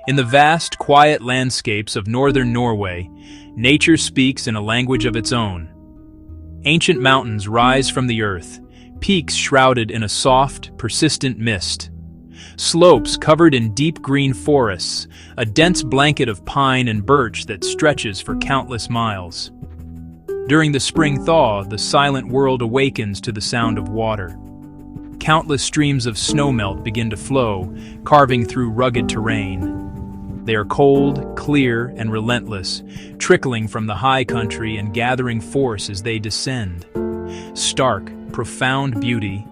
In the vast, quiet landscapes of northern Norway, nature speaks in a language of its own. Ancient mountains rise from the earth, peaks shrouded in a soft, persistent mist. Slopes covered in deep green forests, a dense blanket of pine and birch that stretches for countless miles. During the spring thaw, the silent world awakens to the sound of water. Countless streams of snowmelt begin to flow, carving through rugged terrain. They are cold, clear, and relentless, trickling from the high country and gathering force as they descend. Stark, profound beauty,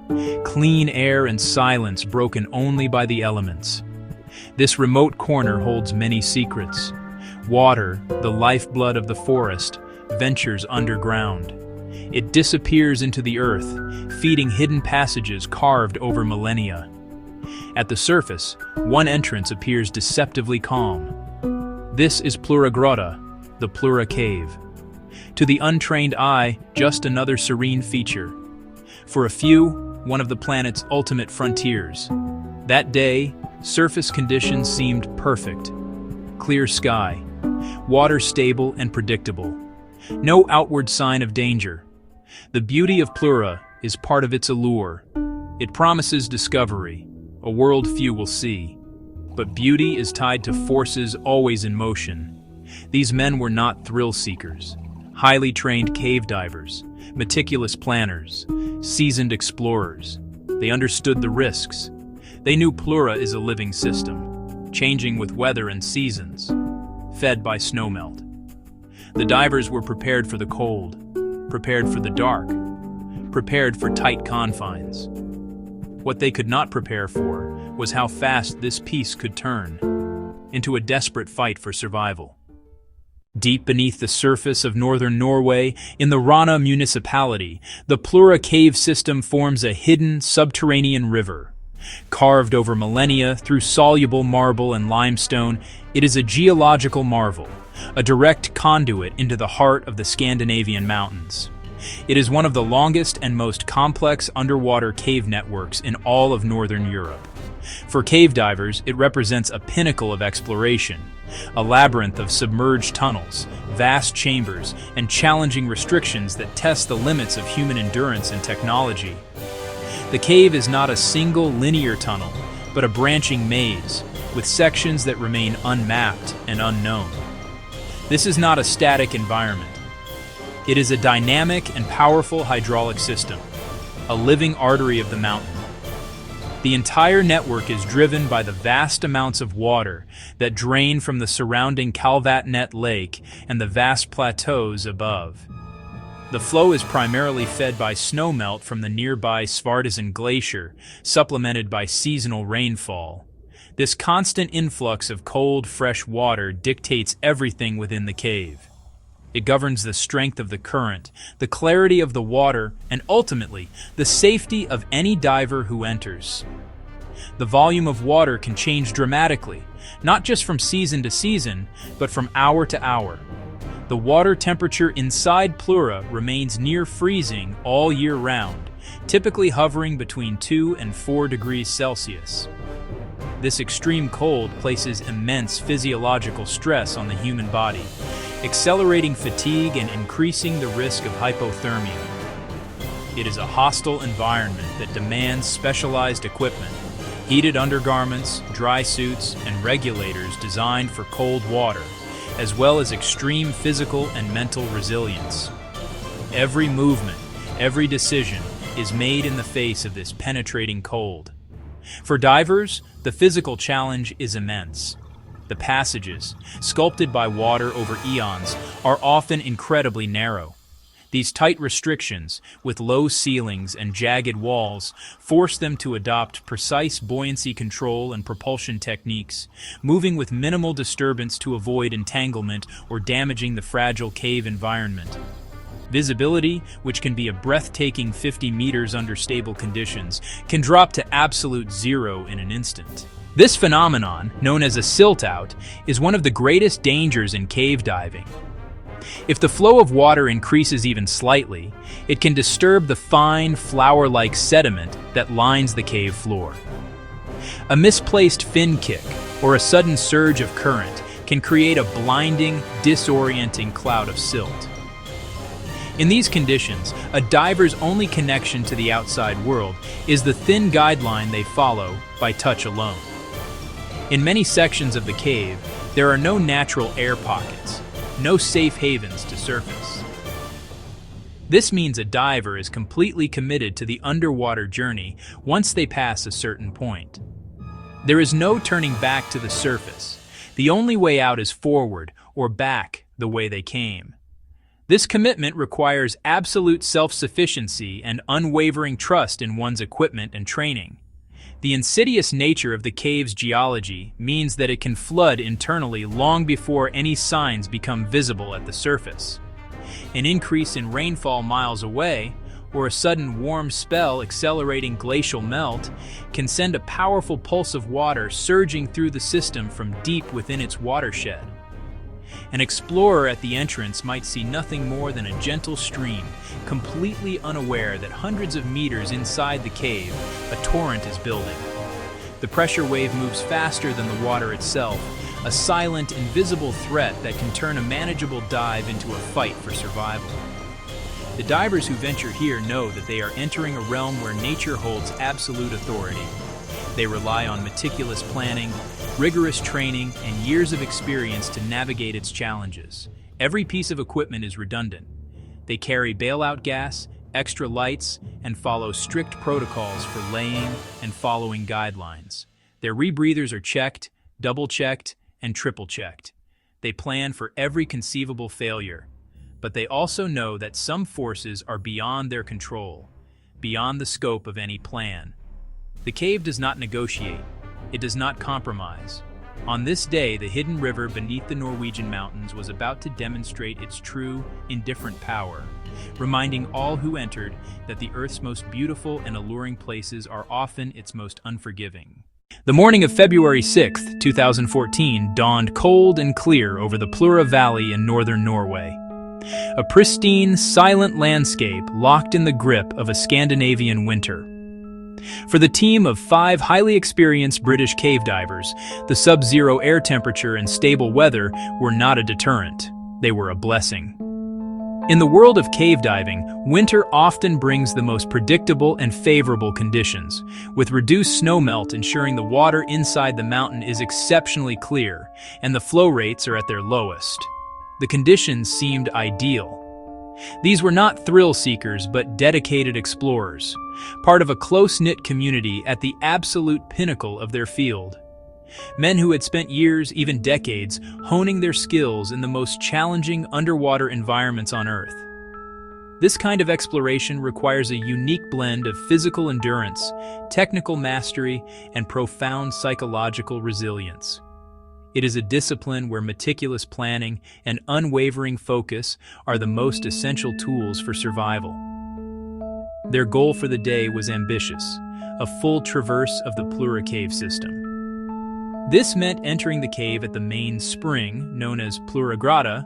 clean air and silence broken only by the elements. This remote corner holds many secrets. Water, the lifeblood of the forest, ventures underground. It disappears into the earth, feeding hidden passages carved over millennia. At the surface, one entrance appears deceptively calm. This is Plura the Plura Cave. To the untrained eye, just another serene feature. For a few, one of the planet's ultimate frontiers. That day, surface conditions seemed perfect. Clear sky, water stable and predictable. No outward sign of danger. The beauty of Plura is part of its allure. It promises discovery, a world few will see. But beauty is tied to forces always in motion. These men were not thrill seekers, highly trained cave divers, meticulous planners, seasoned explorers. They understood the risks. They knew Plura is a living system, changing with weather and seasons, fed by snowmelt. The divers were prepared for the cold, prepared for the dark, prepared for tight confines. What they could not prepare for was how fast this piece could turn into a desperate fight for survival. Deep beneath the surface of northern Norway, in the Rana municipality, the Plura Cave system forms a hidden subterranean river. Carved over millennia through soluble marble and limestone, it is a geological marvel, a direct conduit into the heart of the Scandinavian mountains. It is one of the longest and most complex underwater cave networks in all of northern Europe. For cave divers, it represents a pinnacle of exploration, a labyrinth of submerged tunnels, vast chambers, and challenging restrictions that test the limits of human endurance and technology. The cave is not a single linear tunnel, but a branching maze, with sections that remain unmapped and unknown. This is not a static environment. It is a dynamic and powerful hydraulic system, a living artery of the mountain. The entire network is driven by the vast amounts of water that drain from the surrounding Kalvatnet Lake and the vast plateaus above. The flow is primarily fed by snowmelt from the nearby Svartisen Glacier, supplemented by seasonal rainfall. This constant influx of cold, fresh water dictates everything within the cave. It governs the strength of the current, the clarity of the water, and ultimately, the safety of any diver who enters. The volume of water can change dramatically, not just from season to season, but from hour to hour. The water temperature inside Plura remains near freezing all year round, typically hovering between 2 and 4 degrees Celsius. This extreme cold places immense physiological stress on the human body, accelerating fatigue and increasing the risk of hypothermia. It is a hostile environment that demands specialized equipment, heated undergarments, dry suits, and regulators designed for cold water, as well as extreme physical and mental resilience. Every movement, every decision is made in the face of this penetrating cold. For divers, the physical challenge is immense. The passages, sculpted by water over eons, are often incredibly narrow. These tight restrictions, with low ceilings and jagged walls, force them to adopt precise buoyancy control and propulsion techniques, moving with minimal disturbance to avoid entanglement or damaging the fragile cave environment. Visibility, which can be a breathtaking 50 meters under stable conditions, can drop to absolute zero in an instant. This phenomenon, known as a silt-out, is one of the greatest dangers in cave diving. If the flow of water increases even slightly, it can disturb the fine, flour-like sediment that lines the cave floor. A misplaced fin kick, or a sudden surge of current can create a blinding, disorienting cloud of silt. In these conditions, a diver's only connection to the outside world is the thin guideline they follow by touch alone. In many sections of the cave, there are no natural air pockets, no safe havens to surface. This means a diver is completely committed to the underwater journey once they pass a certain point. There is no turning back to the surface. The only way out is forward or back the way they came. This commitment requires absolute self-sufficiency and unwavering trust in one's equipment and training. The insidious nature of the cave's geology means that it can flood internally long before any signs become visible at the surface. An increase in rainfall miles away, or a sudden warm spell accelerating glacial melt, can send a powerful pulse of water surging through the system from deep within its watershed. An explorer at the entrance might see nothing more than a gentle stream, completely unaware that hundreds of meters inside the cave, a torrent is building. The pressure wave moves faster than the water itself, a silent, invisible threat that can turn a manageable dive into a fight for survival. The divers who venture here know that they are entering a realm where nature holds absolute authority. They rely on meticulous planning, rigorous training, and years of experience to navigate its challenges. Every piece of equipment is redundant. They carry bailout gas, extra lights, and follow strict protocols for laying and following guidelines. Their rebreathers are checked, double-checked, and triple-checked. They plan for every conceivable failure, but they also know that some forces are beyond their control, beyond the scope of any plan. The cave does not negotiate. It does not compromise. On this day, the hidden river beneath the Norwegian mountains was about to demonstrate its true, indifferent power, reminding all who entered that the Earth's most beautiful and alluring places are often its most unforgiving. The morning of February 6, 2014, dawned cold and clear over the Plura Valley in northern Norway. A pristine, silent landscape locked in the grip of a Scandinavian winter. For the team of 5 highly experienced British cave divers, the sub-zero air temperature and stable weather were not a deterrent. They were a blessing. In the world of cave diving, winter often brings the most predictable and favorable conditions, with reduced snowmelt ensuring the water inside the mountain is exceptionally clear and the flow rates are at their lowest. The conditions seemed ideal. These were not thrill seekers but dedicated explorers, part of a close-knit community at the absolute pinnacle of their field. Men who had spent years, even decades, honing their skills in the most challenging underwater environments on Earth. This kind of exploration requires a unique blend of physical endurance, technical mastery, and profound psychological resilience. It is a discipline where meticulous planning and unwavering focus are the most essential tools for survival. Their goal for the day was ambitious, a full traverse of the Plura Cave system. This meant entering the cave at the main spring, known as Plura Grata,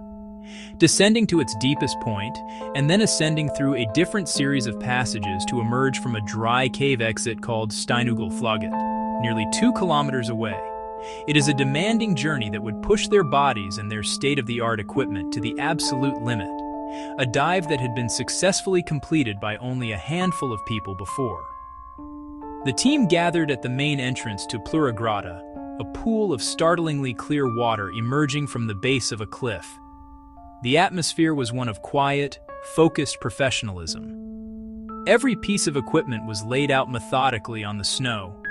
descending to its deepest point, and then ascending through a different series of passages to emerge from a dry cave exit called Steinugelflaget, nearly 2 kilometers away. It is a demanding journey that would push their bodies and their state-of-the-art equipment to the absolute limit, a dive that had been successfully completed by only a handful of people before. The team gathered at the main entrance to Plura Grata, a pool of startlingly clear water emerging from the base of a cliff. The atmosphere was one of quiet, focused professionalism. Every piece of equipment was laid out methodically on the snow.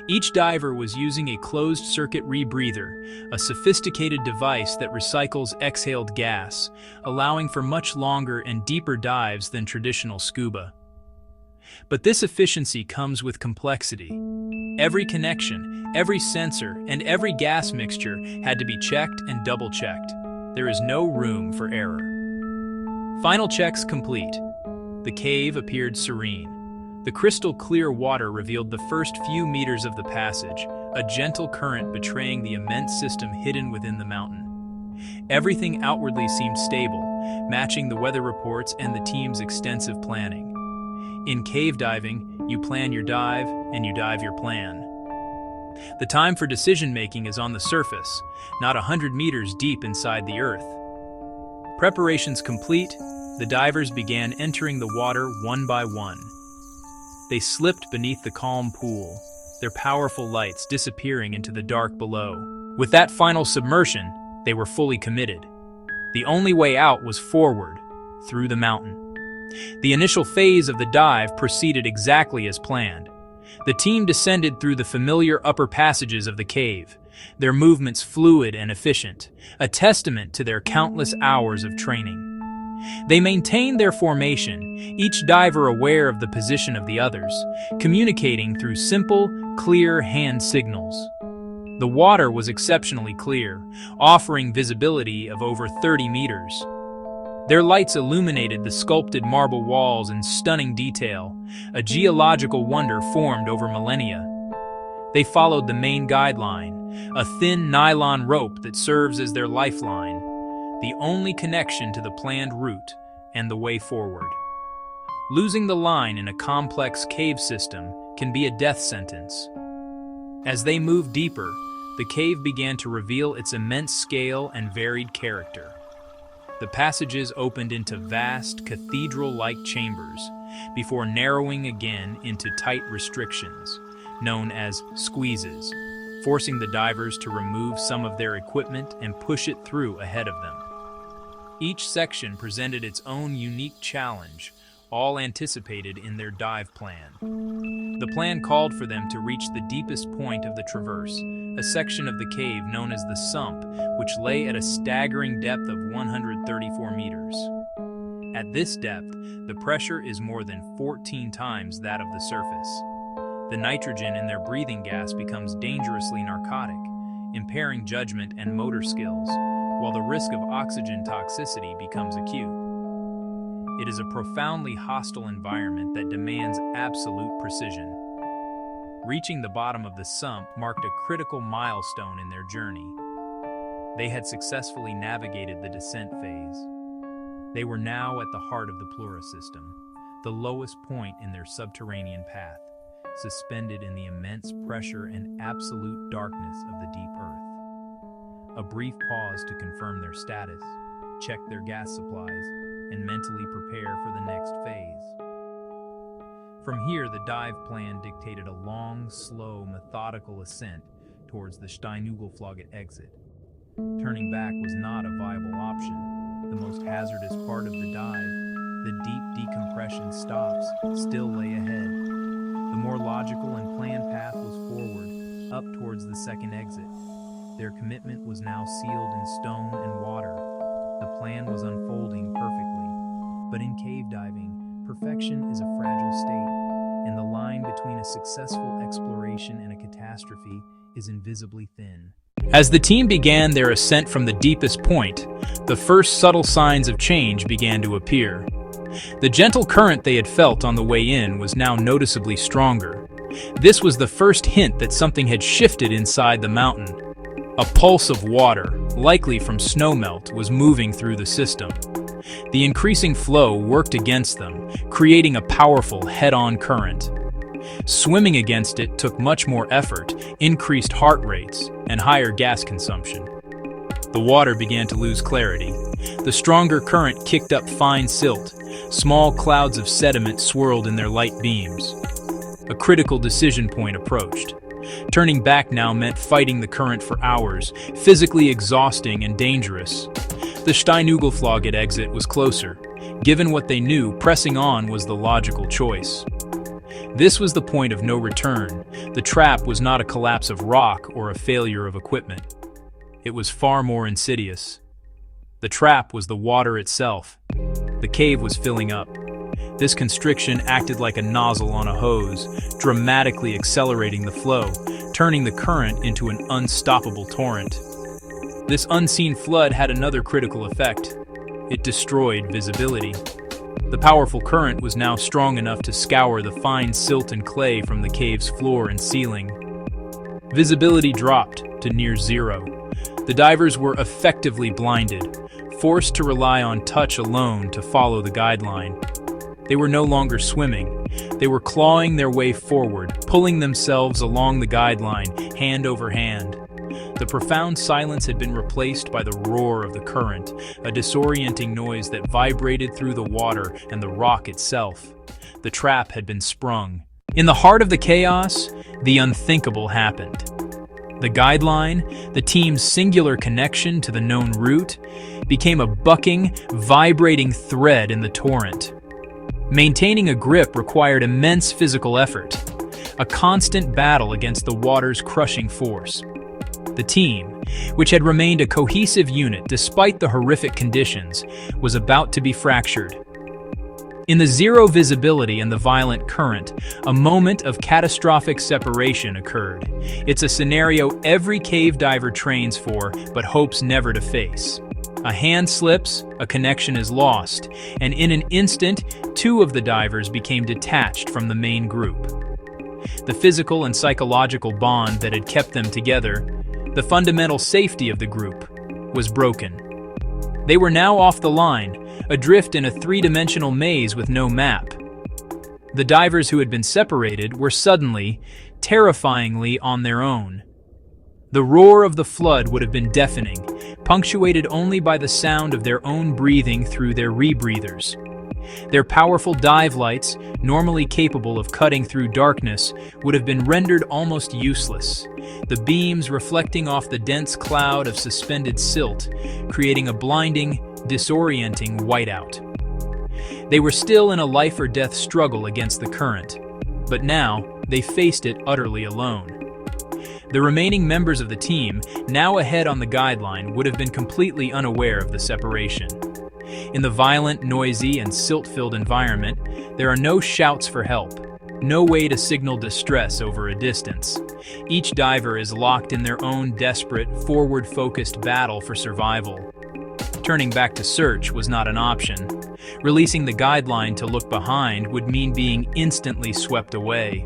Each diver was using a closed-circuit rebreather, a sophisticated device that recycles exhaled gas, allowing for much longer and deeper dives than traditional scuba. But this efficiency comes with complexity. Every connection, every sensor, and every gas mixture had to be checked and double-checked. There is no room for error. Final checks complete. The cave appeared serene. The crystal-clear water revealed the first few meters of the passage, a gentle current betraying the immense system hidden within the mountain. Everything outwardly seemed stable, matching the weather reports and the team's extensive planning. In cave diving, you plan your dive, and you dive your plan. The time for decision-making is on the surface, not 100 meters deep inside the earth. Preparations complete, the divers began entering the water one by one. They slipped beneath the calm pool, their powerful lights disappearing into the dark below. With that final submersion, they were fully committed. The only way out was forward, through the mountain. The initial phase of the dive proceeded exactly as planned. The team descended through the familiar upper passages of the cave, their movements fluid and efficient, a testament to their countless hours of training. They maintained their formation, each diver aware of the position of the others, communicating through simple, clear hand signals. The water was exceptionally clear, offering visibility of over 30 meters. Their lights illuminated the sculpted marble walls in stunning detail, a geological wonder formed over millennia. They followed the main guideline, a thin nylon rope that serves as their lifeline, the only connection to the planned route and the way forward. Losing the line in a complex cave system can be a death sentence. As they moved deeper, the cave began to reveal its immense scale and varied character. The passages opened into vast, cathedral-like chambers, before narrowing again into tight restrictions, known as squeezes, forcing the divers to remove some of their equipment and push it through ahead of them. Each section presented its own unique challenge, all anticipated in their dive plan. The plan called for them to reach the deepest point of the traverse, a section of the cave known as the sump, which lay at a staggering depth of 134 meters. At this depth, the pressure is more than 14 times that of the surface. The nitrogen in their breathing gas becomes dangerously narcotic, impairing judgment and motor skills, while the risk of oxygen toxicity becomes acute. It is a profoundly hostile environment that demands absolute precision. Reaching the bottom of the sump marked a critical milestone in their journey. They had successfully navigated the descent phase. They were now at the heart of the Plura system, the lowest point in their subterranean path, suspended in the immense pressure and absolute darkness of the deep earth. A brief pause to confirm their status, check their gas supplies, and mentally prepare for the next phase. From here, the dive plan dictated a long, slow, methodical ascent towards the Steinugelflagget exit. Turning back was not a viable option. The most hazardous part of the dive, the deep decompression stops, still lay ahead. The more logical and planned path was forward, up towards the second exit. Their commitment was now sealed in stone and water. The plan was unfolding perfectly. But in cave diving, perfection is a fragile state, and the line between a successful exploration and a catastrophe is invisibly thin. As the team began their ascent from the deepest point, the first subtle signs of change began to appear. The gentle current they had felt on the way in was now noticeably stronger. This was the first hint that something had shifted inside the mountain. A pulse of water, likely from snowmelt, was moving through the system. The increasing flow worked against them, creating a powerful head-on current. Swimming against it took much more effort, increased heart rates, and higher gas consumption. The water began to lose clarity. The stronger current kicked up fine silt. Small clouds of sediment swirled in their light beams. A critical decision point approached. Turning back now meant fighting the current for hours, physically exhausting and dangerous. The Steinugelflagget exit was closer. Given what they knew, pressing on was the logical choice. This was the point of no return. The trap was not a collapse of rock or a failure of equipment. It was far more insidious. The trap was the water itself. The cave was filling up. This constriction acted like a nozzle on a hose, dramatically accelerating the flow, turning the current into an unstoppable torrent. This unseen flood had another critical effect. It destroyed visibility. The powerful current was now strong enough to scour the fine silt and clay from the cave's floor and ceiling. Visibility dropped to near zero. The divers were effectively blinded, forced to rely on touch alone to follow the guideline. They were no longer swimming. They were clawing their way forward, pulling themselves along the guideline, hand over hand. The profound silence had been replaced by the roar of the current, a disorienting noise that vibrated through the water and the rock itself. The trap had been sprung. In the heart of the chaos, the unthinkable happened. The guideline, the team's singular connection to the known route, became a bucking, vibrating thread in the torrent. Maintaining a grip required immense physical effort, a constant battle against the water's crushing force. The team, which had remained a cohesive unit despite the horrific conditions, was about to be fractured. In the zero visibility and the violent current, a moment of catastrophic separation occurred. It's a scenario every cave diver trains for, but hopes never to face. A hand slips, a connection is lost, and in an instant, two of the divers became detached from the main group. The physical and psychological bond that had kept them together, the fundamental safety of the group, was broken. They were now off the line, adrift in a three-dimensional maze with no map. The divers who had been separated were suddenly, terrifyingly on their own. The roar of the flood would have been deafening, punctuated only by the sound of their own breathing through their rebreathers. Their powerful dive lights, normally capable of cutting through darkness, would have been rendered almost useless, the beams reflecting off the dense cloud of suspended silt, creating a blinding, disorienting whiteout. They were still in a life-or-death struggle against the current, but now they faced it utterly alone. The remaining members of the team, now ahead on the guideline, would have been completely unaware of the separation. In the violent, noisy, and silt-filled environment, there are no shouts for help, no way to signal distress over a distance. Each diver is locked in their own desperate, forward-focused battle for survival. Turning back to search was not an option. Releasing the guideline to look behind would mean being instantly swept away,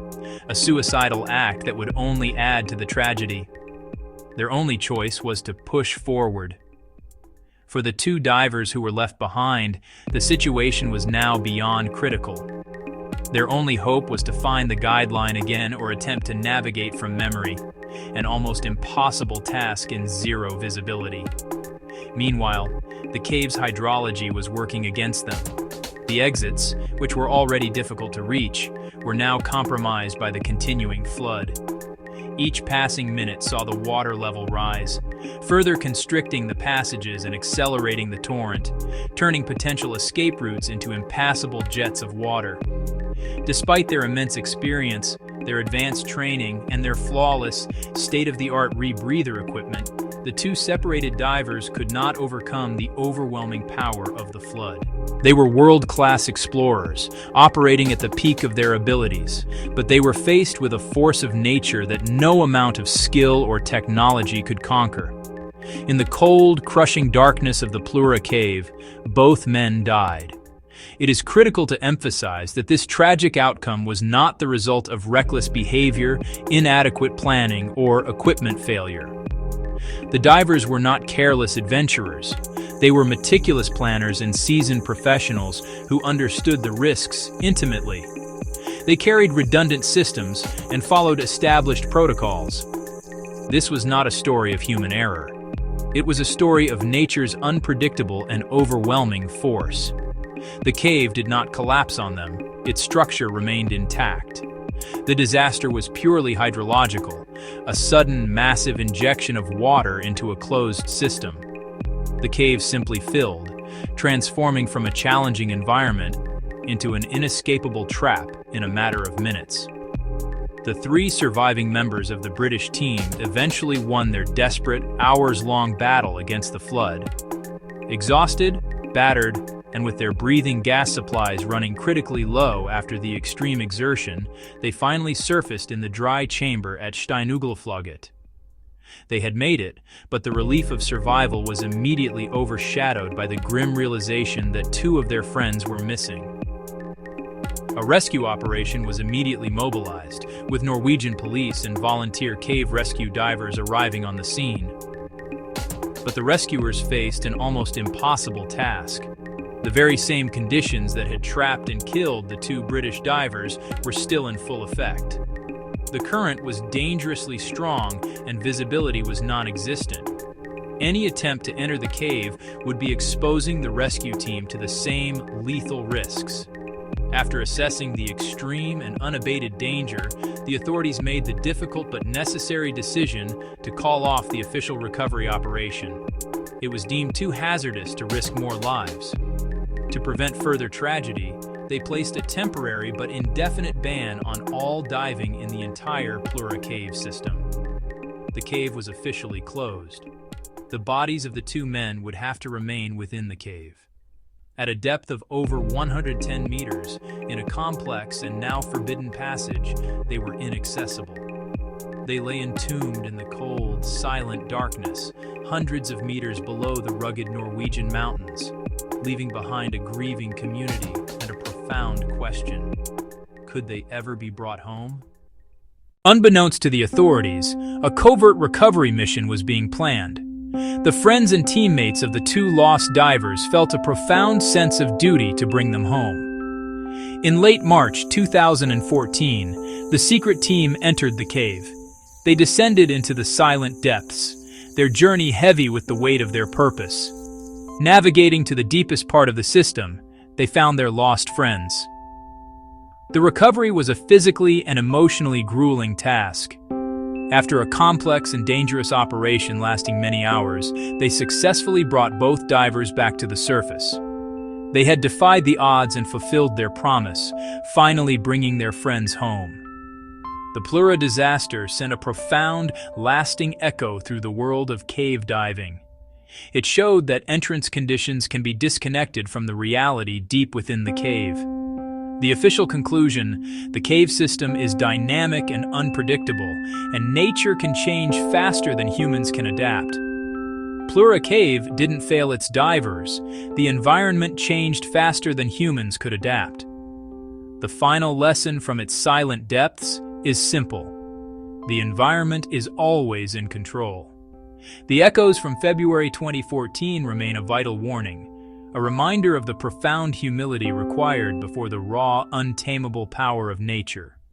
a suicidal act that would only add to the tragedy. Their only choice was to push forward. For the two divers who were left behind, the situation was now beyond critical. Their only hope was to find the guideline again or attempt to navigate from memory, an almost impossible task in zero visibility. Meanwhile, the cave's hydrology was working against them. The exits, which were already difficult to reach, were now compromised by the continuing flood. Each passing minute saw the water level rise, further constricting the passages and accelerating the torrent, turning potential escape routes into impassable jets of water. Despite their immense experience, their advanced training, and their flawless, state-of-the-art rebreather equipment, the two separated divers could not overcome the overwhelming power of the flood. They were world-class explorers, operating at the peak of their abilities, but they were faced with a force of nature that no amount of skill or technology could conquer. In the cold, crushing darkness of the Plura Cave, both men died. It is critical to emphasize that this tragic outcome was not the result of reckless behavior, inadequate planning, or equipment failure. The divers were not careless adventurers. They were meticulous planners and seasoned professionals who understood the risks intimately. They carried redundant systems and followed established protocols. This was not a story of human error. It was a story of nature's unpredictable and overwhelming force. The cave did not collapse on them. Its structure remained intact. The disaster was purely hydrological, a sudden, massive injection of water into a closed system. The cave simply filled, transforming from a challenging environment into an inescapable trap in a matter of minutes. The three surviving members of the British team eventually won their desperate, hours-long battle against the flood. Exhausted, battered, and with their breathing gas supplies running critically low after the extreme exertion, they finally surfaced in the dry chamber at Steinugelflugget. They had made it, but the relief of survival was immediately overshadowed by the grim realization that two of their friends were missing. A rescue operation was immediately mobilized, with Norwegian police and volunteer cave rescue divers arriving on the scene. But the rescuers faced an almost impossible task. The very same conditions that had trapped and killed the two British divers were still in full effect. The current was dangerously strong and visibility was non-existent. Any attempt to enter the cave would be exposing the rescue team to the same lethal risks. After assessing the extreme and unabated danger, the authorities made the difficult but necessary decision to call off the official recovery operation. It was deemed too hazardous to risk more lives. To prevent further tragedy, they placed a temporary but indefinite ban on all diving in the entire Plura Cave system. The cave was officially closed. The bodies of the two men would have to remain within the cave. At a depth of over 110 meters, in a complex and now forbidden passage, they were inaccessible. They lay entombed in the cold, silent darkness, hundreds of meters below the rugged Norwegian mountains, leaving behind a grieving community and a profound question. Could they ever be brought home? Unbeknownst to the authorities, a covert recovery mission was being planned. The friends and teammates of the two lost divers felt a profound sense of duty to bring them home. In late March 2014, the secret team entered the cave. They descended into the silent depths, their journey heavy with the weight of their purpose. Navigating to the deepest part of the system, they found their lost friends. The recovery was a physically and emotionally grueling task. After a complex and dangerous operation lasting many hours, they successfully brought both divers back to the surface. They had defied the odds and fulfilled their promise, finally bringing their friends home. The Plura disaster sent a profound, lasting echo through the world of cave diving. It showed that entrance conditions can be disconnected from the reality deep within the cave. The official conclusion: the cave system is dynamic and unpredictable, and nature can change faster than humans can adapt. Plura Cave didn't fail its divers. The environment changed faster than humans could adapt. The final lesson from its silent depths is simple: the environment is always in control. The echoes from February 2014 remain a vital warning, a reminder of the profound humility required before the raw, untamable power of nature.